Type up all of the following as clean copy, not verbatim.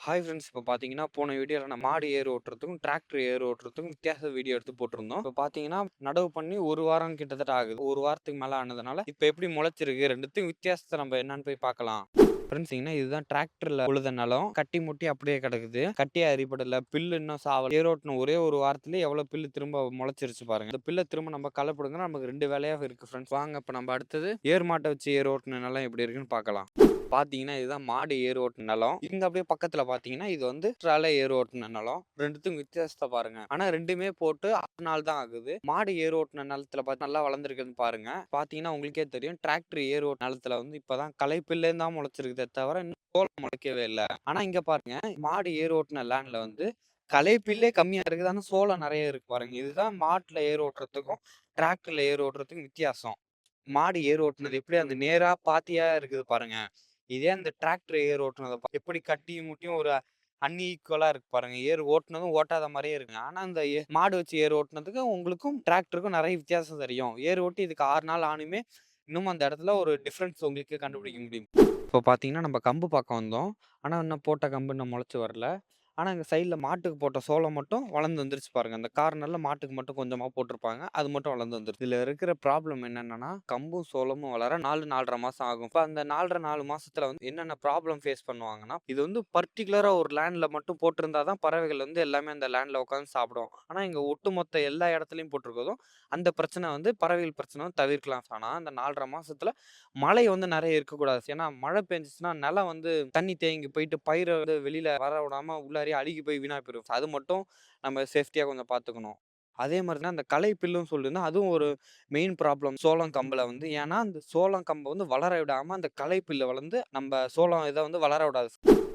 Hi friends. இப்போ பார்த்தீங்கன்னா, போன வீடியோல நான் மாடு ஏர் ஓட்டுறதுக்கும், டிராக்டர் ஏர் ஓட்டுறதுக்கும் வித்தியாச வீடியோ எடுத்து போட்டிருந்தோம். இப்போ பார்த்தீங்கன்னா, நடவு பண்ணி 1 வாரம் கிட்டத்தட்ட ஆகுது. 1 வாரத்துக்கு மேல ஆனதுனால, இப்போ எப்படி முளைச்சிருக்கு 2த்துக்கும் வித்தியாசத்த நம்ம என்னன்னு போய் பார்க்கலாம். ஃப்ரெண்ட்ஸ், இதுதான் டிராக்டர்ல உழுத நிலம். கட்டி முட்டி அப்படியே கிடக்குது. கட்டியே அரிப்படல. பில்லு இன்னும் சாவல. ஏர் ஓட்டுன ஒரே 1 வாரத்திலேயே எவ்வளோ பில்லு திரும்ப முளைச்சிருச்சு பாருங்க. இந்த பில்ல திரும்ப நம்ம களை பிடுங்கினா நமக்கு 2 வேலையா இருக்கு ஃப்ரெண்ட்ஸ். வாங்க இப்போ நம்ம அடுத்தது ஏர் மாட்ட வச்சு ஏர் ஓட்டுன நிலம் எப்படி இருக்குன்னு பார்க்கலாம். பார்த்தீங்கன்னா, இதுதான் மாடு ஏர் ஓட்டுன நிலம். இங்க அப்படியே பக்கத்துல பார்த்தீங்கன்னா, இது வந்து ட்ரால ஏர் ஓட்டுன நிலம். 2த்துக்கும் வித்தியாசத்த பாருங்க. ஆனா 2மே போட்டு 6 நாள் தான் ஆகுது. மாடு ஏர் ஓட்டுன நிலத்துல பார்த்து நல்லா வளர்ந்துருக்குன்னு பாருங்க. பார்த்தீங்கன்னா, உங்களுக்கே தெரியும். டிராக்டர் ஏர் ஓட்டுன நிலத்துல வந்து இப்பதான் களைப்பில்லேருந்து தான் முளைச்சிருக்குதே தவிர, இன்னும் சோளம் முளைக்கவே இல்ல. ஆனா இங்க பாருங்க, மாடு ஏர் ஓட்டுன லேண்ட்ல வந்து களைப்பில்லே கம்மியா இருக்குது. ஆனா சோளம் நெறைய இருக்கு பாருங்க. இதுதான் மாட்டுல ஏர் ஓட்டுறதுக்கும், டிராக்டர்ல ஏர் ஓட்டுறதுக்கும் வித்தியாசம். மாடு ஏர் ஓட்டுனது எப்படி அந்த நேரா பாத்தியா இருக்குது பாருங்க. இதே அந்த டிராக்டர் ஏர் ஓட்டுனத எப்படி கட்டியும் முட்டியும் ஒரு அன்ஈக்குவலா இருக்கு பாருங்க. ஏர் ஓட்டுனதும் ஓட்டாத மாரியே இருக்குங்க. ஆனா அந்த மாடு வச்சு ஏர் ஓட்டுனதுக்கு உங்களுக்கும் டிராக்டருக்கும் நெறைய வித்தியாசம் தெரியும். ஏர் ஓட்டி இதுக்கு 6 நாள் ஆனுமே இன்னும் அந்த இடத்துல ஒரு டிஃபரன்ஸ் உங்களுக்கு கண்டுபிடிக்க முடியும். இப்போ பார்த்தீங்கன்னா, நம்ம கம்பு பார்க்க வந்தோம். ஆனா இன்னும் போட்ட கம்பு இன்னும் முளைச்சு வரல. ஆனா இங்க சைடுல மாட்டுக்கு போட்ட சோளம் மட்டும் வளர்ந்து வந்துருச்சு பாருங்க. அந்த கார்னர்ல மாட்டுக்கு மட்டும் கொஞ்சமா போட்டிருப்பாங்க. அது மட்டும் வளர்ந்து வந்துருச்சு. இதுல இருக்கிற ப்ராப்ளம் என்னன்னா, கம்பும் சோளமும் வளர 4, 4 1/2 மாசம் ஆகும். இப்ப அந்த 4 1/2 4 மாசத்துல வந்து என்னென்ன ப்ராப்ளம் ஃபேஸ் பண்ணுவாங்கன்னா, இது வந்து பர்ட்டிகுலரா ஒரு லேண்ட்ல மட்டும் போட்டிருந்தா தான் பறவைகள் வந்து எல்லாமே அந்த லேண்ட்ல உட்கார்ந்து சாப்பிடும். ஆனா இங்க ஒட்டுமொத்த எல்லா இடத்துலயும் போட்டிருக்கதும், அந்த பிரச்சனை வந்து பறவைகள் பிரச்சனை வந்து தவிர்க்கலாம். ஆனா அந்த 4 1/2 மாசத்துல மழை வந்து நெறைய இருக்கக்கூடாது. ஏன்னா மழை பெஞ்சுச்சுன்னா நிலம் வந்து தண்ணி தேங்கி போயிட்டு பயிர வந்து வெளியில வர விடாம உள்ளாரையே அழுகி போய் வீணா போயிரும். அது மட்டும் நம்ம சேஃப்டியா கொஞ்சம் பார்த்துக்கணும். அதே மாரி தான் அந்த களை பில்லுன்னு சொல்லியிருந்தேன். அதுவும் ஒரு மெயின் ப்ராப்ளம் சோளம் கம்புல வந்து. ஏன்னா, அந்த சோளம் கம்ப வந்து வளர விடாம அந்த களை பில்ல வளர்ந்து நம்ம சோளம் இத வந்து வளர விடாது.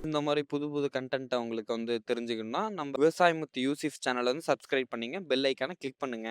இந்த மாரி புது புது கன்டென்ட்ட உங்களுக்கு வந்து தெரிஞ்சுக்கணும்னா, நம்ம விவசாயமுத்து யூசிஃப் சேனல வந்து சப்ஸ்கிரைப் பண்ணீங்க. பெல் ஐகான கிளிக் பண்ணுங்க.